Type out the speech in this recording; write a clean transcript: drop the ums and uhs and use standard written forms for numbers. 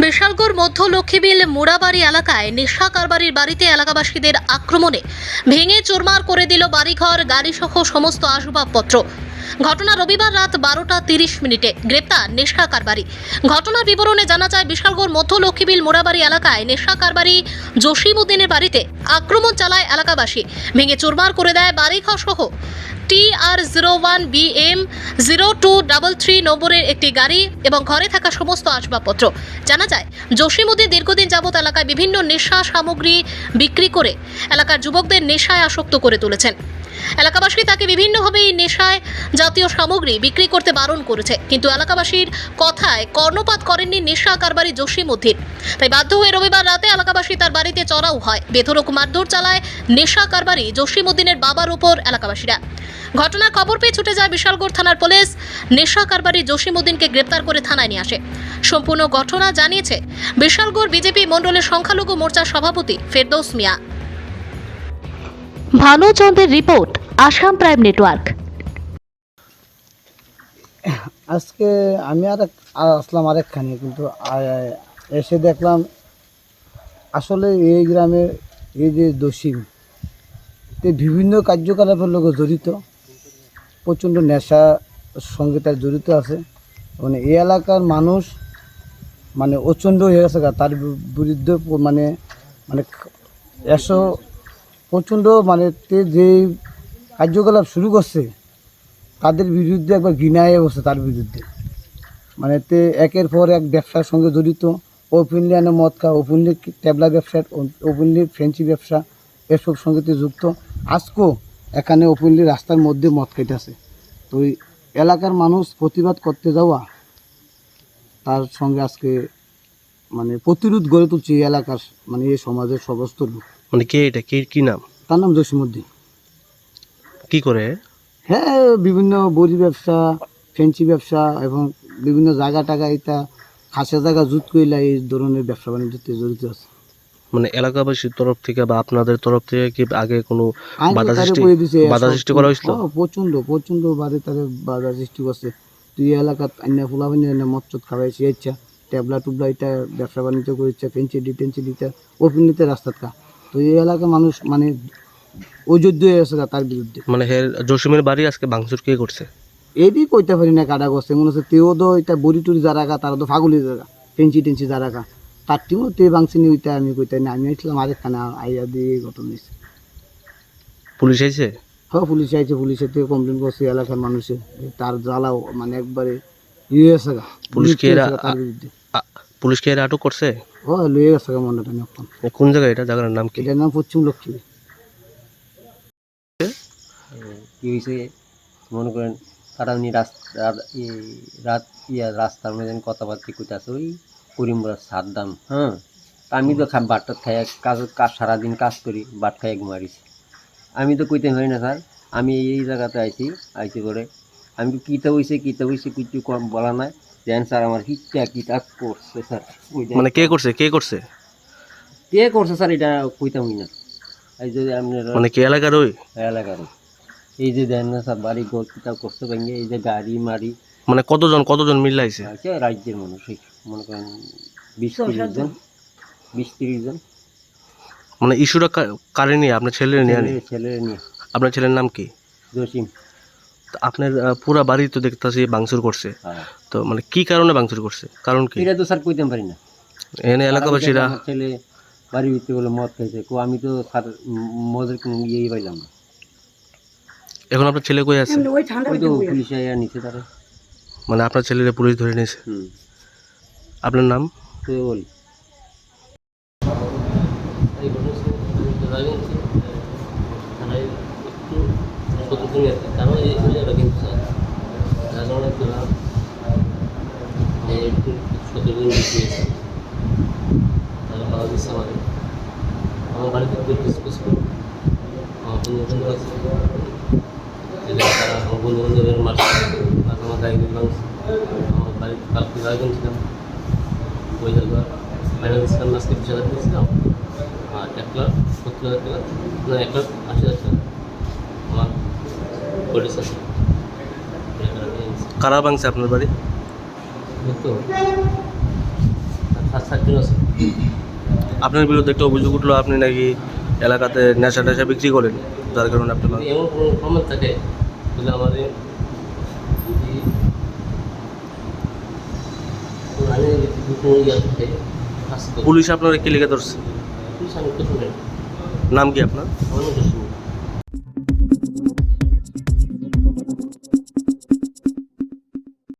বিশালগড় মধ্য লক্ষ্মীবিল মুড়াবাড়ি এলাকায় নেশা কারবারির বাড়িতে এলাকাবাসীদের আক্রমণে ভেঙে চুরমার করে দিল বাড়িঘর গাড়িসহ সমস্ত আসবাবপত্র। ঘটনা রবিবার রাত 12:30 গ্রেপ্তার নেশা কারবারি। ঘটনার বিবরণে জানা যায়, বিশালগড় মধ্য লক্ষ্মীবিল মুড়াবাড়ি এলাকায় নেশা কারবারি জসিমউদ্দিনের বাড়িতে আক্রমণ চালায় এলাকাবাসী। ভেঙে চুরমার করে দেয় বাড়িঘর সহ TR01BM0233 নম্বরের একটি গাড়ি এবং ঘরে থাকা সমস্ত আসবাবপত্র। জানা যায়, জসিমউদ্দিন দীর্ঘদিন যাবৎ এলাকায় বিভিন্ন নেশা সামগ্রী বিক্রি করে এলাকার যুবকদের নেশায় আসক্ত করে তুলেছেন। এলাকাবাসী তাকে বিভিন্নভাবে এই নেশায় জাতীয় সামগ্রী বিক্রি করতে বারণ করেছে, কিন্তু এলাকাবাসীর কথায় কর্ণপাত করেননি নেশা কারবারি জসিমউদ্দিন। তাই বাধ্য হয়ে রবিবার রাতে এলাকাবাসী তার বাড়িতে চড়াও হয়। বেধড়ক মারধর চালায় নেশা কারবারি জসিমউদ্দিনের বাবার উপর এলাকাবাসীরা। ঘটনার খবর পেয়ে ছুটে যায় বিশালগড় থানার পুলিশ। নেশা কারবারি জসিমউদ্দিনকে গ্রেপ্তার করে থানায় নিয়ে আসে। সম্পূর্ণ ঘটনা জানিয়েছে বিশালগড় বিজেপি মণ্ডলের সংখ্যালঘু মোর্চার সভাপতি ফেরদৌস মিয়া। ভানুচন্দ্রের রিপোর্ট, আসাম প্রাইম নেটওয়ার্ক। আজকে আমি আসলাম আরেকখানে, কিন্তু এসে দেখলাম আসলে এই গ্রামের এই যে দোষী বিভিন্ন কার্যকলাপের লোক জড়িত, প্রচণ্ড নেশা সঙ্গে তার জড়িত আছে। মানে এই এলাকার মানুষ মানে প্রচণ্ড হয়ে গেছে, তার বিরুদ্ধে মানে মানে এসো প্রচণ্ড মানে যে কার্যকলাপ শুরু করছে তাদের বিরুদ্ধে একবার ঘৃণায় বসে তার বিরুদ্ধে। মানে একের পর এক ব্যবসার সঙ্গে জড়িত, ওপেনলি আনে মদ খা, ওপেনলি ট্যাবলা ব্যবসা, ওপেনলি ফ্রেঞ্চি ব্যবসা, এসব সঙ্গে যুক্ত। আজকেও এখানে ওপেনলি রাস্তার মধ্যে মদ খাইতেছে। তো ওই এলাকার মানুষ প্রতিবাদ করতে যাওয়া, তার সঙ্গে আজকে মানে প্রতিরোধ গড়ে তুলছে এই এলাকার, মানে এই সমাজের সমস্ত লোক। মানে কে এটা, কি নাম? তার নাম জসিমউদ্দিন। কি করে? হ্যাঁ, বিভিন্ন বড়ি ব্যবসা, ফেন্সি ব্যবসা এবং বিভিন্ন জায়গা টাকা এটা খাসা জায়গা জুত কইলা এই ধরনের ব্যবসা বাণিজ্যতে জড়িত আছে। মানে এলাকাবাসীর তরফ থেকে বা আপনাদের তরফ থেকে কি আগে কোনো বাধা সৃষ্টি করা হয়েছিল? প্রচণ্ড বাড়ি তাদের বাধা সৃষ্টি করছে। তুই এলাকাত আইনা ফুলাবানি আইনা মচ্চত খাওয়াইছি, ইচ্ছা ট্যাবলা টুবলা এটা ব্যবসা বাণিজ্য করেছে, ফেন্সি ডিটেন্সি দিতে ওপেনলিতে রাস্তাত খা। তো এই এলাকার মানুষ মানে অযোগ্য হয়ে গেছে তার বিরুদ্ধে। মানে জসিমের বাড়ি আজকে ভাঙচুর কে করছে? এটি কইতে পারি না কাটা করছে, মনে হচ্ছে তেও তো এটা বড়ি টুরি যারা খা, তারা তো ফাগুলি জায়গা, টেন্সি যারা খা, তার টিমও তে ভাঙছিনি। ওইটা আমি কইতে না, আমি আসলাম আরেকখানে আইয়া দিয়ে ঘটনা হয়েছে। পুলিশ আইছে? হ্যাঁ, পুলিশ আইছে। পুলিশের থেকে কমপ্লেন করছে এলাকার মানুষের, তার জ্বালাও মানে একবারে ইয়ে গেছে গা। পুলিশ কি এরা আটক করছে? হ্যাঁ, লয়ে গেছে গা মনে টানে। এখন কোন জায়গায় এটা? জায়গার নাম কি? এটার নাম পশ্চিম লক্ষ্মী। কি হয়েছে মনে করেন, তারা উনি রাস্তার মধ্যে কথাবার্তা কইতাছে ওই করিমরা সাদ্দাম। হ্যাঁ, আমি তো বাটটা খাই কাজ সারাদিন কাজ করি, বাট খাই ঘুমারিছি। আমি তো কইতে পারি না স্যার, আমি এই জায়গাতে আইছি করে আমি তো কিতা হয়েছে কিছু বলা নাই। দেন স্যার আমার কিতা করছে স্যার। মানে কে করছে স্যার এটা কইতামই না। এই যে মানে কি এলাকার এলাকার এই যে দেন না স্যার, বাড়ি ঘর কিতা করছে ভেঙে, এই যে গাড়ি মারি। মানে কতজন মিলাইছে? রাজ্যের মানুষ মনে করেন 20-30 জন। মানে ইস্যুটা কারে নিয়ে? আপনার ছেলের নিয়ে? আপনার ছেলের নাম কি? জসিম। আপনার পুরা বাড়ি তো দেখতেছি ভাঙচুর করছে। তো মানে কি কারণে ভাঙচুর করছে? কারণ কি এটা তো স্যার কইতে পারি না। এখানে এলাকাবাসীরা ছেলে বাড়ির ভিতরে বলে মদ খাইছে, আমি তো স্যার মদের কোনো ইয়েই পাইলাম না। এখন আপনার ছেলে কই আছে? ওই তো পুলিশ আইয়া নিচে তারা। মানে আপনার ছেলেরে পুলিশ ধরে নিয়েছে? আপনার নাম? তুই বলি আমার বাড়িতে ডিসকাস করি, আমার বন্ধু আছে, আমার বন্ধু বান্ধবের মাস আমার গাড়ি দিলাম। আমার বাড়িতে কালকে আয়োজন ছিলাম, ওই জায়গা ফাইনাল দিয়েছিলাম, আজকে 20,000 দিয়েছিলাম। আর 1,70,000 টাকা, না 1,80,000 টাকা আমার পরিস আছে। কারা ভাঙছে আপনার বাড়ি? তো সাতজন আছে। আপনার বিরুদ্ধে একটা অভিযোগ উঠলো, আপনি নাকি এলাকাতে নেশা টেশা বিক্রি করেন, যার কারণে আপনি যদি এমন কোনো প্রমাণ থাকে তাহলে আমাদের যদি কোনো আইনের ভিত্তিতে কোনো ইয়ে থাকে শাস্তি করবে। পুলিশ আপনারা কি লিখে ধরছে? পুলিশ আমি কিছু নেই, নাম কি আপনার? আমার নাম জসিম।